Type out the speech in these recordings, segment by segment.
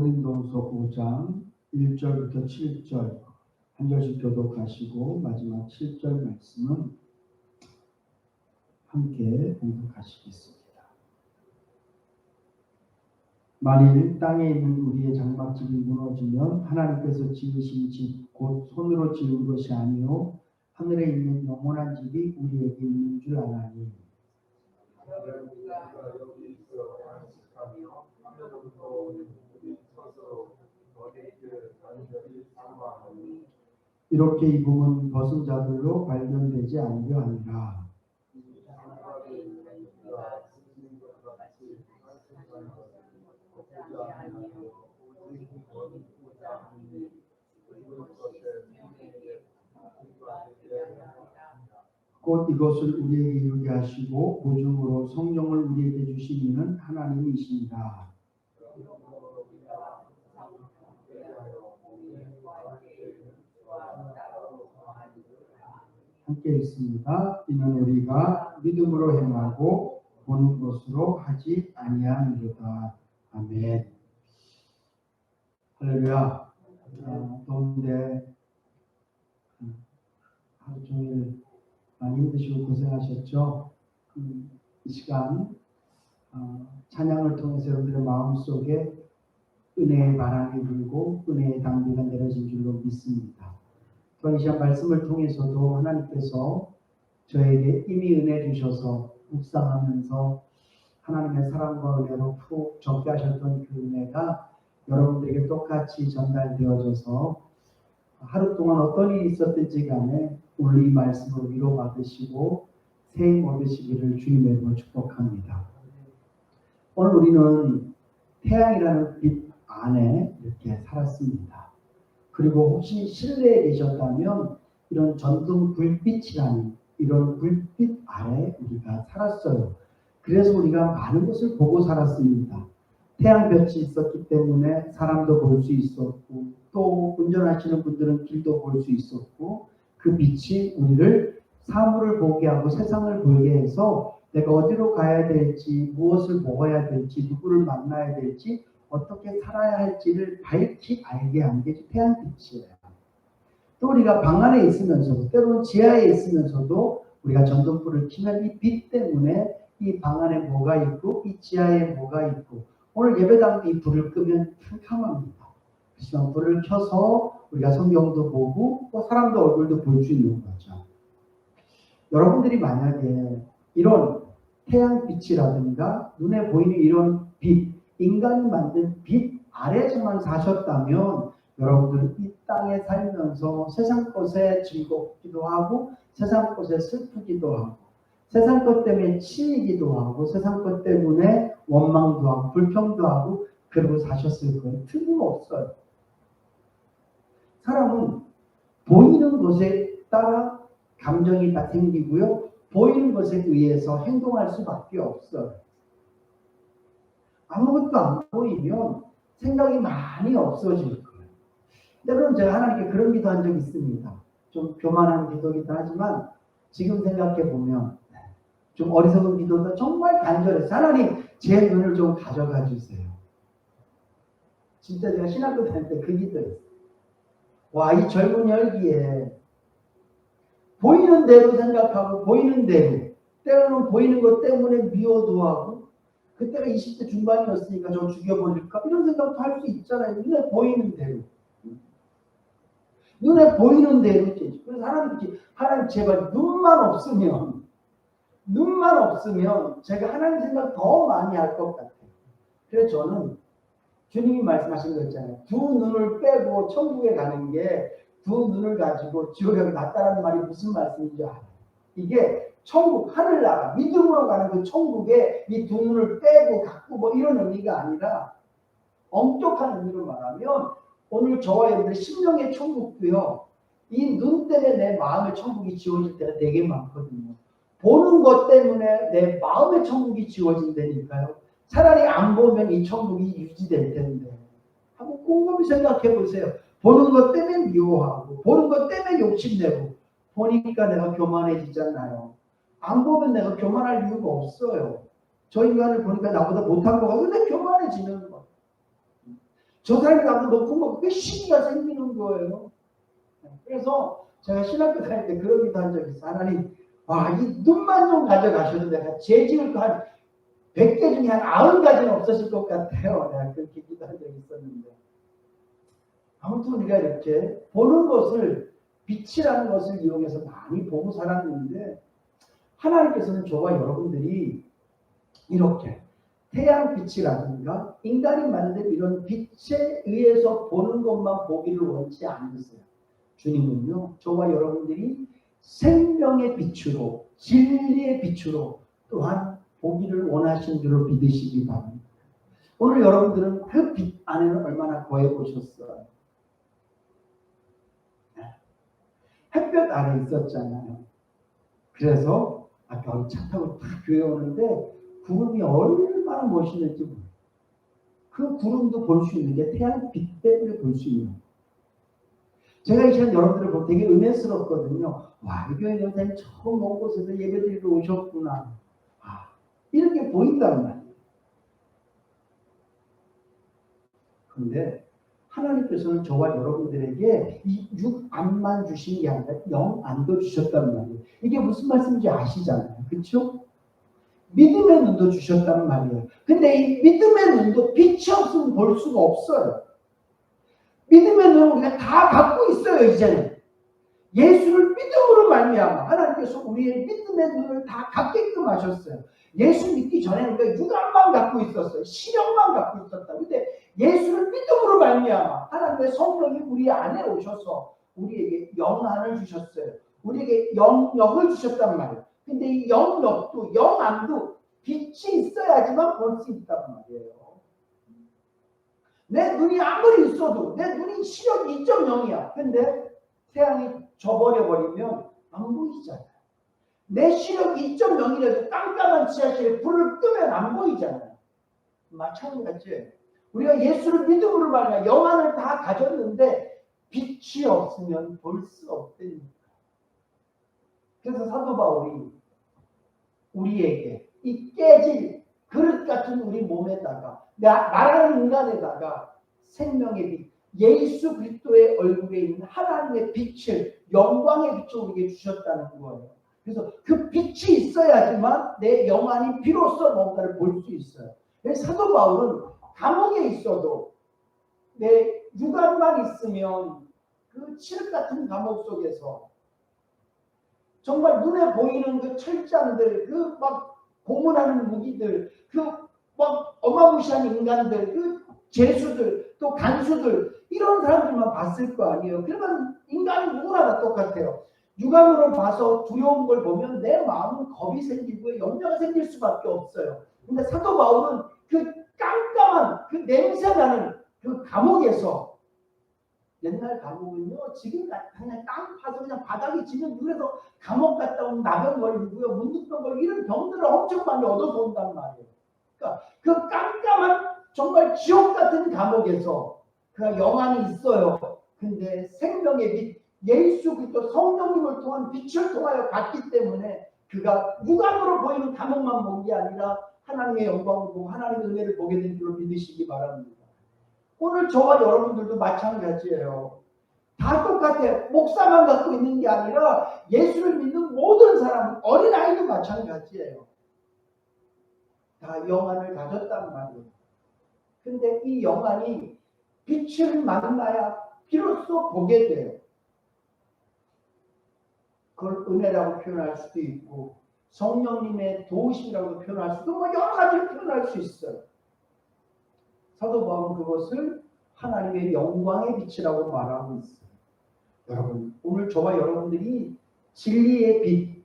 고린도후서 5장 1절부터 7절 한 절씩 교독하시고 마지막 7절 말씀은 함께 봉독하시겠습니다. 만일 땅에 있는 우리의 장막집이 무너지면 하나님께서 지으신 집 곧 손으로 지은 것이 아니요 하늘에 있는 영원한 집이 우리에게 있는 줄 아나니 이렇게 입음은 벗은 자들로 발견되지 않으려 하니라. 곧 이것을 우리에게 이루게 하시고 보증으로 성령을 우리에게 주신 이는 하나님이시니라. 함께 읽습니다. 이는 우리가 믿음으로 행하고 보는 것으로 하지 아니하니로다. 아멘. 할렐루야. 더운데 하루 종일 많이 힘드시고 고생하셨죠? 이 시간 찬양을 통해서 여러분들의 마음속에 은혜의 바람이 불고 은혜의 단비가 내려진 줄로 믿습니다. 또 이 시간 말씀을 통해서도 하나님께서 저에게 이미 은혜 주셔서 묵상하면서 하나님의 사랑과 은혜로 푹 적게 하셨던 그 은혜가 여러분들에게 똑같이 전달되어져서 하루 동안 어떤 일이 있었든지 간에 오늘 이 말씀을 위로받으시고 새 힘 얻으시기를 주님의 이름으로 축복합니다. 오늘 우리는 태양이라는 빛 안에 이렇게 살았습니다. 그리고 혹시 실내에 계셨다면 이런 전등 불빛이라는 이런 불빛 아래 우리가 살았어요. 그래서 우리가 많은 것을 보고 살았습니다. 태양볕이 있었기 때문에 사람도 볼 수 있었고 또 운전하시는 분들은 길도 볼 수 있었고 그 빛이 우리를 사물을 보게 하고 세상을 보게 해서 내가 어디로 가야 될지 무엇을 먹어야 될지 누구를 만나야 될지 어떻게 살아야 할지를 밝히 알게 하는 게 태양빛이에요. 또 우리가 방 안에 있으면서도 때로는 지하에 있으면서도 우리가 전등불을 켜면 이 빛 때문에 이 방 안에 뭐가 있고 이 지하에 뭐가 있고 오늘 예배당 이 불을 끄면 캄캄합니다. 하지만 불을 켜서 우리가 성경도 보고 또 사람도 얼굴도 볼 수 있는 거죠. 여러분들이 만약에 이런 태양빛이라든가 눈에 보이는 이런 빛, 인간이 만든 빛 아래에서만 사셨다면 여러분들은 이 땅에 살면서 세상 것에 즐겁기도 하고 세상 것에 슬프기도 하고 세상 것 때문에 치이기도 하고 세상 것 때문에 원망도 하고 불평도 하고 그러고 사셨을 거예요. 틀림없어요. 사람은 보이는 것에 따라 감정이 다 생기고요. 보이는 것에 의해서 행동할 수밖에 없어요. 아무것도 안 보이면 생각이 많이 없어질 거예요. 때로는 제가 하나님께 그런 기도한 적이 있습니다. 좀 교만한 기도이기도 하지만 지금 생각해 보면 좀 어리석은 기도도 정말 간절해서 하나님 제 눈을 좀 가져가 주세요. 진짜 제가 신학교 다닐 때 그 기도했어요. 와, 이 젊은 열기에 보이는 대로 생각하고 보이는 대로 때로는 보이는 것 때문에 미워도 하고 그때가 20대 중반이었으니까 저 죽여버릴까 이런 생각도 할 수 있잖아요. 눈에 보이는 대로 눈에 보이는 대로 그래서 하나님 제발 눈만 없으면 제가 하나님 생각 더 많이 할 것 같아요. 그래서 저는 주님이 말씀하신 거 있잖아요. 두 눈을 빼고 천국에 가는 게 두 눈을 가지고 지옥에 갔다라는 말이 무슨 말씀인지 알아요. 이게 천국, 하늘나라, 믿음으로 가는 그 천국에 이 두 눈을 빼고 갖고 뭐 이런 의미가 아니라 엄격한 의미로 말하면 오늘 저와 여러분의 심령의 천국도요. 이 눈 때문에 내 마음의 천국이 지워질 때가 되게 많거든요. 보는 것 때문에 내 마음의 천국이 지워진다니까요. 차라리 안 보면 이 천국이 유지될 텐데. 한번 곰곰이 생각해 보세요. 보는 것 때문에 미워하고 보는 것 때문에 욕심내고 보니까 내가 교만해지잖아요. 안 보면 내가 교만할 이유가 없어요. 저 인간을 보니까 나보다 못한 거 같은데 교만해지는 거. 저 사람이 나도 높으면 그 시기가 생기는 거예요. 그래서 제가 신학교 다닐 때 그런 기도 한 적이 있어요. 하나님, 와, 이 눈만 좀 가져가셔도 내가 재직을 한 100개 중에 한 90가지는 없어질 것 같아요. 내가 그렇게 기도한 적이 있었는데. 아무튼 우리가 이렇게 보는 것을, 빛이라는 것을 이용해서 많이 보고 살았는데, 하나님께서는 저와 여러분들이 이렇게 태양빛이라든가 인간이 만든 이런 빛에 의해서 보는 것만 보기를 원치 않으세요. 주님은요, 저와 여러분들이 생명의 빛으로, 진리의 빛으로 또한 보기를 원하신 줄로 믿으시기 바랍니다. 오늘 여러분들은 그 빛 안에는 얼마나 거해 보셨어요? 햇볕 아래 있었잖아요. 그래서 아까 차 타고 교회 오는데 구름이 얼마나 멋있는지 몰라요. 그 구름도 볼 수 있는 게 태양빛 때문에 볼 수 있는 거예요. 제가 이 시간 여러분들을 보고 되게 은혜스럽거든요. 와, 이 교회 연사님 처음 온 곳에서 예배드리러 오셨구나. 아, 이렇게 보인단 말이에요. 그런데 하나님께서는 저와 여러분들에게 이 육안만 주신 게 아니라 영안도 주셨단 말이에요. 이게 무슨 말씀인지 아시잖아요. 그렇죠? 믿음의 눈도 주셨단 말이에요. 근데 이 믿음의 눈도 빛이 없으면 볼 수가 없어요. 믿음의 눈은 우리가 다 갖고 있어요. 이제는 예수를 믿음으로 말미암아 하나님께서 우리의 믿음의 눈을 다 갖게끔 하셨어요. 예수 믿기 전에는 우리가 육안만 갖고 있었어요. 시력만 갖고 있었다. 근데 예수를 믿음으로 말미암아 하나님의 성령이 우리 안에 오셔서 우리에게 영안을 주셨어요. 우리에게 영역을 주셨단 말이에요. 근데 이 영역도 영안도 빛이 있어야지만 볼 수 있단 말이에요. 내 눈이 아무리 있어도 내 눈이 시력이 2.0이야. 근데 태양이 져버려 버리면 안 보이잖아요. 내 시력이 2.0이라도 깜깜한 지하실에 불을 끄면 안 보이잖아요. 마찬가지. 우리가 예수를 믿음으로 말하면 영안을 다 가졌는데 빛이 없으면 볼 수 없다니까. 그래서 사도 바울이 우리에게 이 깨질 그릇 같은 우리 몸에다가 나라는 인간에다가 생명의 빛, 예수 그리스도의 얼굴에 있는 하나님의 빛을, 영광의 빛을 우리에게 주셨다는 거예요. 그래서 그 빛이 있어야지만 내 영안이 비로소 뭔가를 볼 수 있어요. 사도 바울은 감옥에 있어도 내 육안만 있으면 그 칠 같은 감옥 속에서 정말 눈에 보이는 그 철장들, 그 막 고문하는 무기들, 그 막 어마무시한 인간들, 그 죄수들, 또 간수들, 이런 사람들만 봤을 거 아니에요. 그러면 인간이 누구나 다 똑같아요. 육안으로 봐서 두려운 걸 보면 내 마음은 겁이 생기고 염려가 생길 수밖에 없어요. 근데 사도 바울은 그 깜깜한 그 냄새나는 그 감옥에서, 옛날 감옥은요, 지금 그냥 땅 파서 그냥 바닥에 지면 눈에서 감옥 갔다 온 나병 걸리고요, 문득병 걸리고 이런 병들을 엄청 많이 얻어서 온단 말이에요. 그러니까 그 깜깜한 정말 지옥 같은 감옥에서 그 영안이 있어요. 근데 생명의 빛, 예수 그리스도 성령님을 통한 빛을 통하여 봤기 때문에 그가 육안으로 보이는 감옥만 본 게 아니라 하나님의 영광을 보고 하나님의 은혜를 보게 된 줄로 믿으시기 바랍니다. 오늘 저와 여러분들도 마찬가지예요. 다 똑같아요. 목사만 갖고 있는 게 아니라 예수를 믿는 모든 사람은, 어린아이도 마찬가지예요. 다 영안을 가졌단 말이에요. 근데 이 영안이 빛을 만나야 비로소 보게 돼요. 그걸 은혜라고 표현할 수도 있고 성령님의 도우심이라고 표현할 수도, 뭐 여러 가지로 표현할 수 있어요. 사도 바울은 그것을 하나님의 영광의 빛이라고 말하고 있어요. 여러분, 오늘 저와 여러분들이 진리의 빛,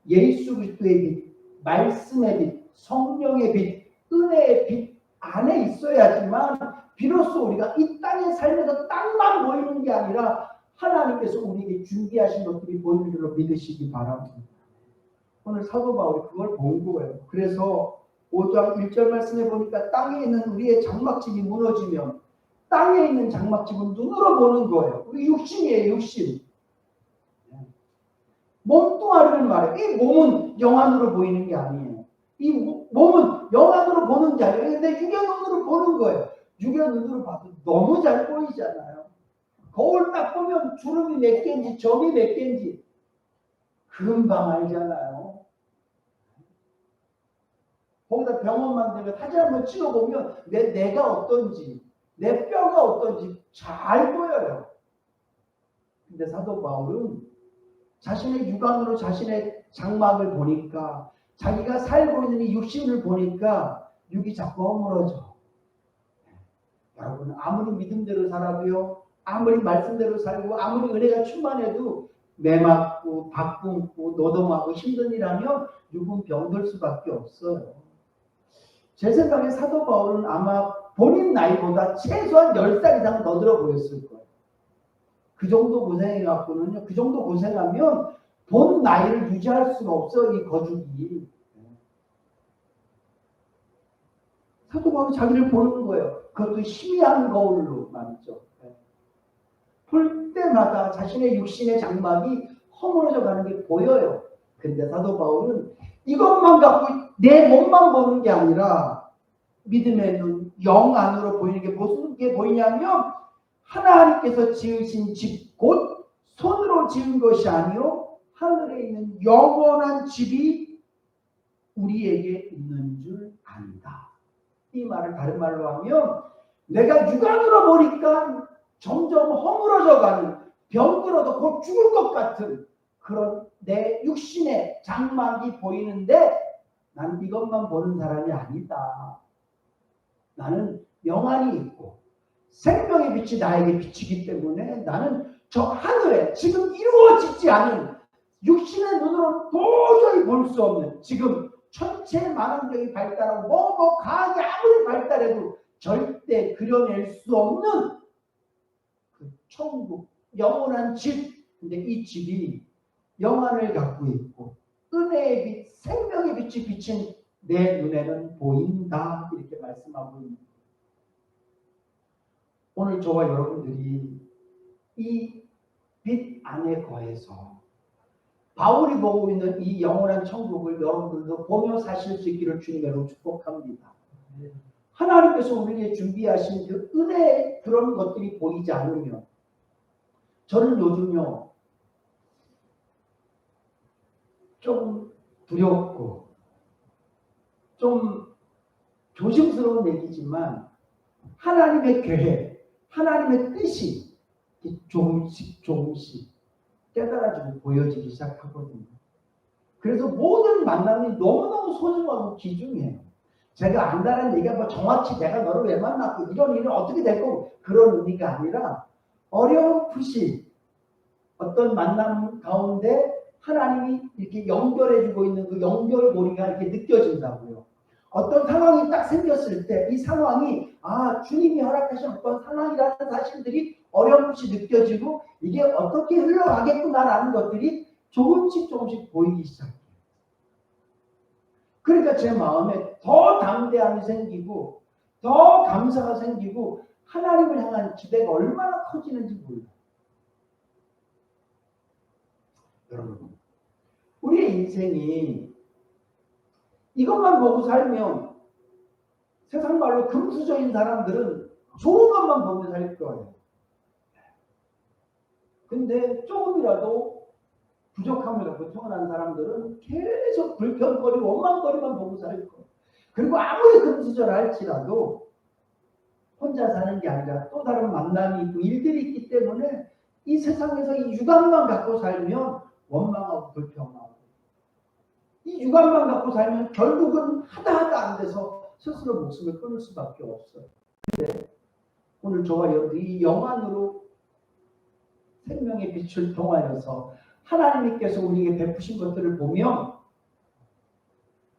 예수 그리스도의 빛, 말씀의 빛, 성령의 빛, 은혜의 빛 안에 있어야지만 비로소 우리가 이 땅에 살면서 땅만 보이는 게 아니라 하나님께서 우리에게 준비하신 것들이 보이는 줄로 믿으시기 바랍니다. 오늘 사도 바울이 그걸 본 거예요. 그래서 5장 1절 말씀에 보니까 땅에 있는 우리의 장막집이 무너지면, 땅에 있는 장막집은 눈으로 보는 거예요. 우리 육신이에요, 육신. 몸뚱아리를 말해요. 이 몸은 영안으로 보이는 게 아니에요. 이 몸은 영안으로 보는 게 아니에요. 내 육의 눈으로 보는 거예요. 육의 눈으로 봐도 너무 잘 보이잖아요. 거울 딱 보면 주름이 몇 개인지 점이 몇 개인지 금방 알잖아요. 거기다 병원만 되면 사진 한번 찍어보면 내가 어떤지, 내 뼈가 어떤지 잘 보여요. 근데 사도 바울은 자신의 육안으로 자신의 장막을 보니까, 자기가 살고 있는 이 육신을 보니까 육이 자꾸 허물어져. 여러분, 아무리 믿음대로 살아도요, 아무리 말씀대로 살고, 아무리 은혜가 충만해도 매맞고 바꿈고 노동하고 힘든 일하면 육은 병들 수밖에 없어요. 제 생각에 사도 바울은 아마 본인 나이보다 최소한 10살 이상 더 들어 보였을 거예요. 그 정도 고생해갖고는요, 그 정도 고생하면 본 나이를 유지할 수가 없어, 이 거죽이. 사도 바울이 자기를 보는 거예요. 그것도 희미한 거울로 말이죠. 볼 때마다 자신의 육신의 장막이 허물어져 가는 게 보여요. 근데 사도 바울은 이것만 갖고 내 몸만 보는 게 아니라 믿음의 눈, 영 안으로 보이는 게 무슨 게 보이냐면 하나님께서 지으신 집, 곧 손으로 지은 것이 아니요 하늘에 있는 영원한 집이 우리에게 있는 줄 안다. 이 말을 다른 말로 하면 내가 육안으로 보니까 점점 허물어져 가는, 병들어도 곧 죽을 것 같은 그런 내 육신의 장막이 보이는데 난 이것만 보는 사람이 아니다. 나는 영안이 있고 생명의 빛이 나에게 비치기 때문에 나는 저 하늘에 지금 이루어지지 않은 육신의 눈으로 도저히 볼 수 없는, 지금 천체 만원경이 발달하고 과학이 아무리 발달해도 절대 그려낼 수 없는 그 천국, 영원한 집. 근데 이 집이 영안을 갖고 있고 은혜의 빛, 생명의 빛이 비친 내 눈에는 보인다. 이렇게 말씀하고 있는 거예요. 오늘 저와 여러분들이 이 빛 안에 거해서 바울이 보고 있는 이 영원한 천국을 여러분들도 보며 사실 수 있기를 주님으로 축복합니다. 하나님께서 우리에게 준비하신 그 은혜의 그런 것들이 보이지 않으면, 저는 요즘요 좀 두렵고 좀 조심스러운 얘기지만 하나님의 계획, 하나님의 뜻이 조금씩 깨달아지고 보여지기 시작하거든요. 그래서 모든 만남이 너무너무 소중하고 귀중해요. 제가 안다는 얘기가 뭐 정확히 내가 너를 왜 만났고 이런 일은 어떻게 될 거고 그런 의미가 아니라 어렴풋이 어떤 만남 가운데 하나님이 이렇게 연결해주고 있는 그 연결고리가 이렇게 느껴진다고요. 어떤 상황이 딱 생겼을 때 이 상황이 주님이 허락하신 어떤 상황이라는 사실들이 어렴풋이 느껴지고 이게 어떻게 흘러가겠구나라는 것들이 조금씩 보이기 시작해요. 그러니까 제 마음에 더 담대함이 생기고 더 감사가 생기고 하나님을 향한 기대가 얼마나 커지는지 몰라요. 여러분, 우리의 인생이 이것만 보고 살면 세상 말로 금수저인 사람들은 좋은 것만 보며 살 거예요. 근데 조금이라도 부족함을 갖고 태어난 사람들은 계속 불평거리고 원망거리만 보고 살 거예요. 그리고 아무리 금수저라 할지라도 혼자 사는 게 아니라 또 다른 만남이 있고 일들이 있기 때문에 이 세상에서 이 육안만 갖고 살면 원망하고 불평하고, 이 육안만 갖고 살면 결국은 하다 안 돼서 스스로 목숨을 끊을 수밖에 없어요. 근데 오늘 저와 여러분이 이 영안으로 생명의 빛을 통하여서 하나님께서 우리에게 베푸신 것들을 보면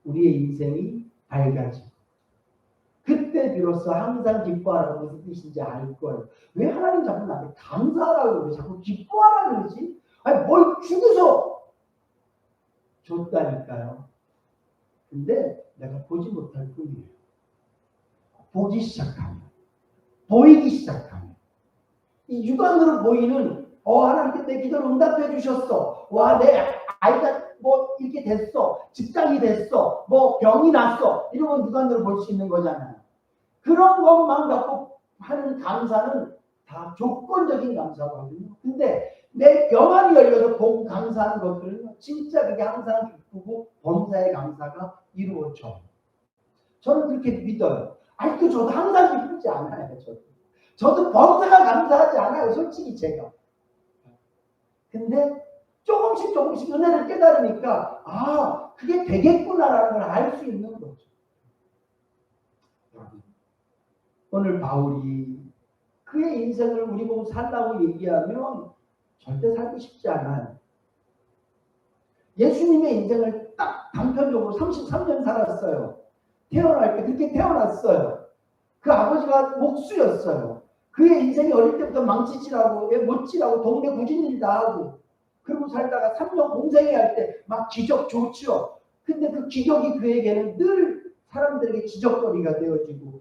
우리의 인생이 밝아지고, 그때 비로소 항상 기뻐하라고 무슨 뜻인지 알 거예요. 왜 하나님 자꾸 나한테 감사하라고 그러지? 자꾸 기뻐하라고 그러지? 아니 뭘 주고서 줬다니까요. 근데 내가 보지 못할 뿐이에요. 보기 시작하면, 보이기 시작하면, 이 육안으로 보이는 하나님께 내 기도를 응답해 주셨어. 와, 내 아이가 뭐 이렇게 됐어. 직장이 됐어. 뭐 병이 났어. 이런 건 육안으로 볼 수 있는 거잖아요. 그런 것만 갖고 하는 감사는 다 조건적인 감사거든요. 근데 내 영안이 열려서 복음 감사하는 것들은 진짜 그게 항상 기쁘고 범사의 감사가 이루어져. 저는 그렇게 믿어요. 아직도 저도 항상 기쁘지 않아요. 저도 범사가 감사하지 않아요. 솔직히 제가. 근데 조금씩 은혜를 깨달으니까 아 그게 되겠구나라는 걸 알 수 있는 거죠. 오늘 바울이 그의 인생을 우리 보고 살라고 얘기하면 절대 살고 싶지 않아요. 예수님의 인생을 딱 단편적으로 33년 살았어요. 태어날 때 그렇게 태어났어요. 그 아버지가 목수였어요. 그의 인생이 어릴 때부터 망치질하고 못질하고 동네 구진일 다 하고 그러고 살다가 3년 공생회 할 때 막 기적 좋지요. 근데 그 기적이 그에게는 늘 사람들에게 지적거리가 되어지고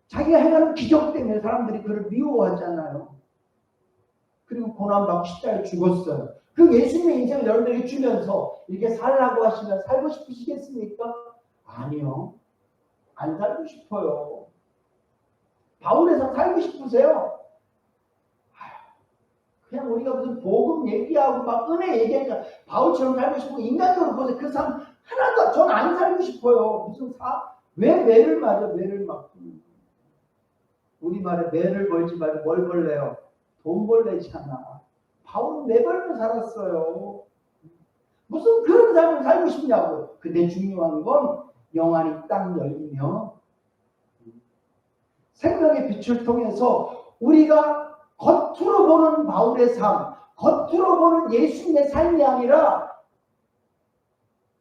자기가 행하는 기적 때문에 사람들이 그를 미워하잖아요. 그리고 고난받고 십자가에 죽었어요. 그 예수님의 인생을 여러분들에게 주면서 이렇게 살라고 하시면 살고 싶으시겠습니까? 아니요. 안 살고 싶어요. 바울에서 살고 싶으세요? 그냥 우리가 무슨 복음 얘기하고 막 은혜 얘기하니까 바울처럼 살고 싶고 인간적으로 보세요. 그 삶 하나도 전 안 살고 싶어요. 무슨 왜 매를 맞아? 매를 맞고 우리말에 매를 벌지 말고 뭘 벌래요? 돈 벌래잖아. 바울은 매 벌며 살았어요. 무슨 그런 삶을 살고 싶냐고. 근데 중요한 건 영안이 딱 열리면 생명의 빛을 통해서 우리가 겉으로 보는 바울의 삶, 겉으로 보는 예수님의 삶이 아니라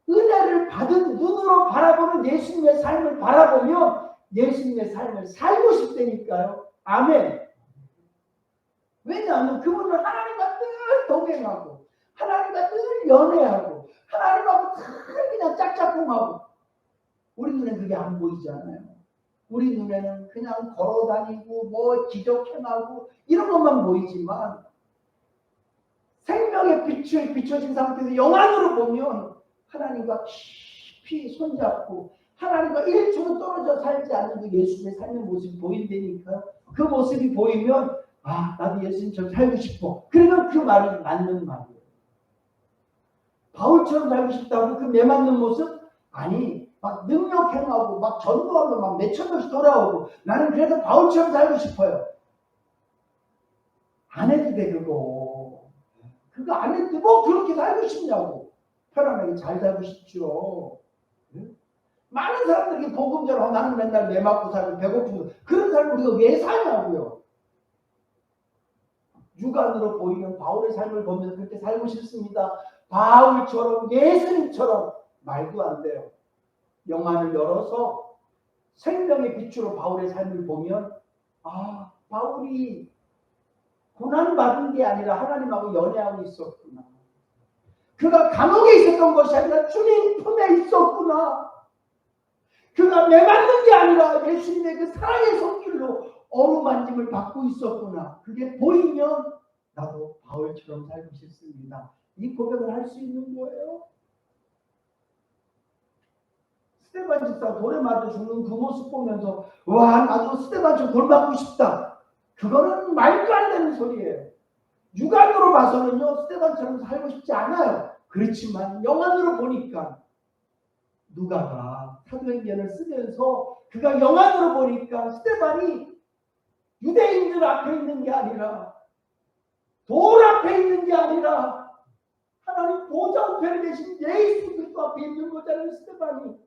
은혜를 받은 눈으로 바라보는 예수님의 삶을 바라보면 예수님의 삶을 살고 싶다니까요. 아멘. 왜냐하면 그분은 하나님과 늘 동행하고 하나님과 늘 연애하고 하나님하고 늘 그냥 짝짝꿍하고 우리 눈에 그게 안 보이잖아요. 우리 눈에는 그냥 걸어다니고 뭐 기적 행하고 이런 것만 보이지만 생명의 빛을 비춰진 상태에서 영안으로 보면 하나님과 깊이 손잡고 하나님과 1초도 떨어져 살지 않는 그 예수님의 삶의 모습이 보인다니까. 그 모습이 보이면 아 나도 예수님처럼 살고 싶어. 그러면 그 말이 맞는 말이에요. 바울처럼 살고 싶다고 그 매맞는 모습? 아니 막 능력 행하고 막 전도하고 막 몇천 명씩 돌아오고 나는 그래도 바울처럼 살고 싶어요. 안 해도 돼 그거 안 해도 돼. 뭐 그렇게 살고 싶냐고. 편안하게 잘 살고 싶죠. 많은 사람들이 복음 전하고 나는 맨날 매 맞고 살고 배고프고 그런 삶을 우리가 왜 사냐고요. 육안으로 보이는 바울의 삶을 보면서 그렇게 살고 싶습니다. 바울처럼 예수님처럼 말도 안 돼요. 영안을 열어서 생명의 빛으로 바울의 삶을 보면 아 바울이 고난받은 게 아니라 하나님하고 연애하고 있었구나. 그가 감옥에 있었던 것이 아니라 주님 품에 있었구나. 그가 매맞는 게 아니라 예수님의 그 사랑의 손길로 어루만짐을 받고 있었구나. 그게 보이면 나도 바울처럼 살고 싶습니다. 이 고백을 할 수 있는 거예요. 스데반 집사 돌에 맞아 죽는 그 모습 보면서 와 나도 스데반처럼 돌 맞고 싶다. 그거는 말도 안 되는 소리예요. 육안으로 봐서는요 스데반처럼 살고 싶지 않아요. 그렇지만 영안으로 보니까 누가가 사도행전을 쓰면서 그가 영안으로 보니까 스데반이 유대인들 앞에 있는 게 아니라 돌 앞에 있는 게 아니라 하나님 보좌 우편에 계신 예수 그리스도 앞에 있는 거잖아요. 스데반이.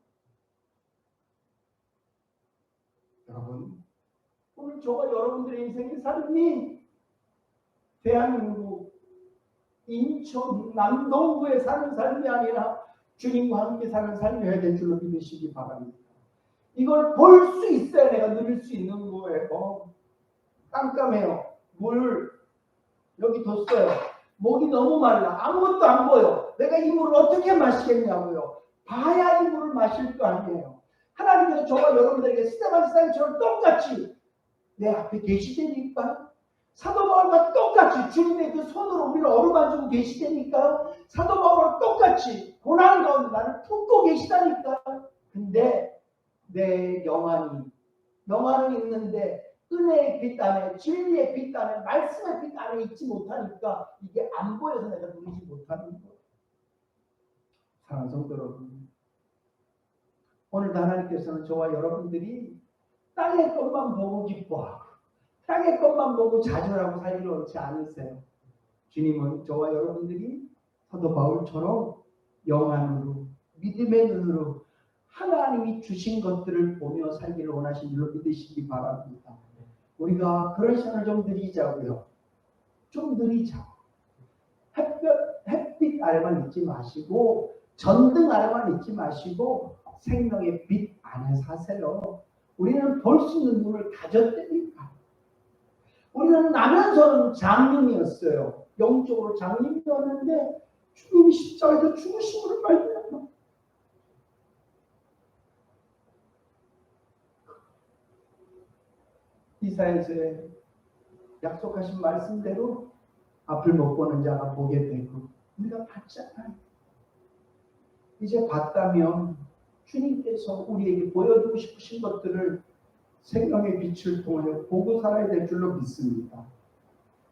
여러분 오늘 저와 여러분들의 인생의 삶이 대한민국 인천 남동구에 사는 삶이 아니라 주님과 함께 사는 삶이어야 될 줄로 믿으시기 바랍니다. 이걸 볼 수 있어야 내가 누릴 수 있는 거예요. 깜깜해요. 물 여기 뒀어요. 목이 너무 말라. 아무것도 안 보여. 내가 이 물을 어떻게 마시겠냐고요. 봐야 이 물을 마실 거 아니에요. 하나님께서 저와 여러분들에게 스데반 집사님처럼 똑같이 내 앞에 계시다니까. 사도 바울과 똑같이 주님의 그 손으로 우리를 어루만지고 계시다니까. 사도 바울과 똑같이 고난 가운데 나를 품고 계시다니까. 근데 내 영안은 있는데 은혜의 빛 안에, 진리의 빛 안에, 말씀의 빛 안에 있지 못하니까 이게 안 보여서 내가 누리지 못하는 거예요. 사랑하는 성도 여러분, 오늘도 하나님께서는 저와 여러분들이 땅의 것만 보고 기뻐하고 땅의 것만 보고 좌절하고 살기를 원치 않으세요. 주님은 저와 여러분들이 사도 바울처럼 영안으로, 믿음의 눈으로 하나님이 주신 것들을 보며 살기를 원하신 줄로 믿으시기 바랍니다. 우리가 그런 시간을 좀 누리자고요. 좀 누리자. 햇빛 아래만 있지 마시고, 전등 아래만 있지 마시고, 생명의 빛 안에 사세요. 우리는 볼 수 있는 눈을 가졌다니까. 우리는 나면서는 장님이었어요. 영적으로 장님이었는데 주님이 십자가에서 죽으심으로 말미암아 이사야서에 약속하신 말씀대로 앞을 못 보는 자가 보게 되고 우리가 봤잖아요. 이제 봤다면 주님께서 우리에게 보여주고 싶으신 것들을 생명의 빛을 통해 보고 살아야 될 줄로 믿습니다.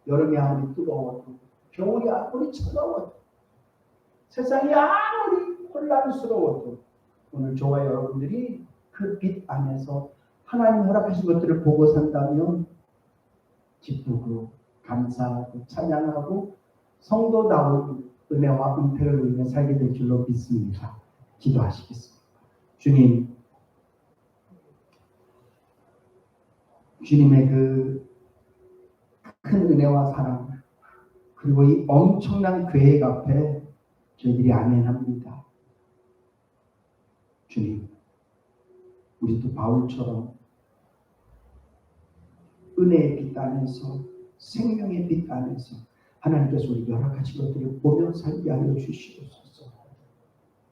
여름이 아무리 뜨거워도 겨울이 아무리 차가워도 세상이 아무리 혼란스러워도 오늘 저와 여러분들이 그 빛 안에서 하나님 허락하신 것들을 보고 산다면 기쁘고 감사하고 찬양하고 성도다운 은혜와 은혜를 누리며 살게 될 줄로 믿습니다. 기도하시겠습니다. 주님의 그 큰 은혜와 사랑 그리고 이 엄청난 계획 앞에 저희들이 아멘합니다. 주님, 우리도 바울처럼 은혜의 빛 안에서 생명의 빛 안에서 하나님께서 우리에게 허락하신 것들을 보며 살게 하여 주시옵소서.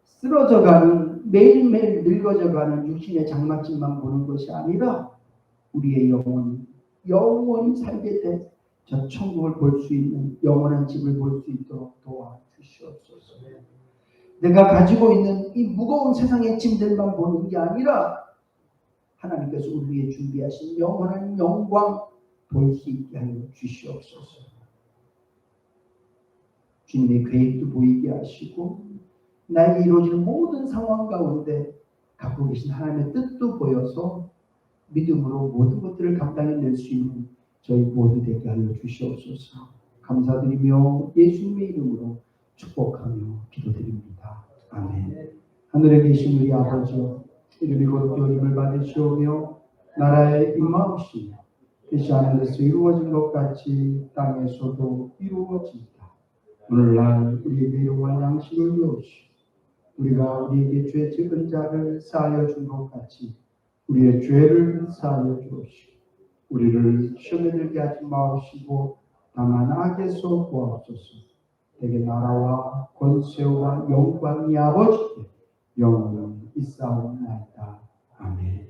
쓰러져가는 매일매일 늙어져가는 육신의 장막집만 보는 것이 아니라 우리의 영원히 살게 된 저 천국을 볼 수 있는 영원한 집을 볼 수 있도록 도와주시옵소서. 내가 가지고 있는 이 무거운 세상의 짐들만 보는 게 아니라 하나님께서 우리 위해 준비하신 영원한 영광 볼 수 있게 하여 주시옵소서. 주님의 계획도 보이게 하시고 나에게 이루어지는 모든 상황 가운데 갖고 계신 하나님의 뜻도 보여서 믿음으로 모든 것들을 감당해낼 수 있는 저희 모두 되게 하여 주시옵소서. 감사드리며 예수님의 이름으로 축복하며 기도드립니다. 아멘. 하늘에 계신 우리 아버지여, 이름이 거룩히 여김을 받으시오며 나라의 임마옵시며 뜻이 하늘에서 이루어진 것 같이 땅에서도 이루어지이다. 오늘날 우리에게 일용할 양식을 주옵시오. 우리가 우리에게 죄 지은 자를 사하여 준 것 같이 우리의 죄를 사하여 주옵시오. 우리를 시험에 들게 하지 마옵시고 다만 악에서 구하옵소서. 대개 나라와 권세와 영광이 아버지께 영원히 있사옵나이다. 아멘.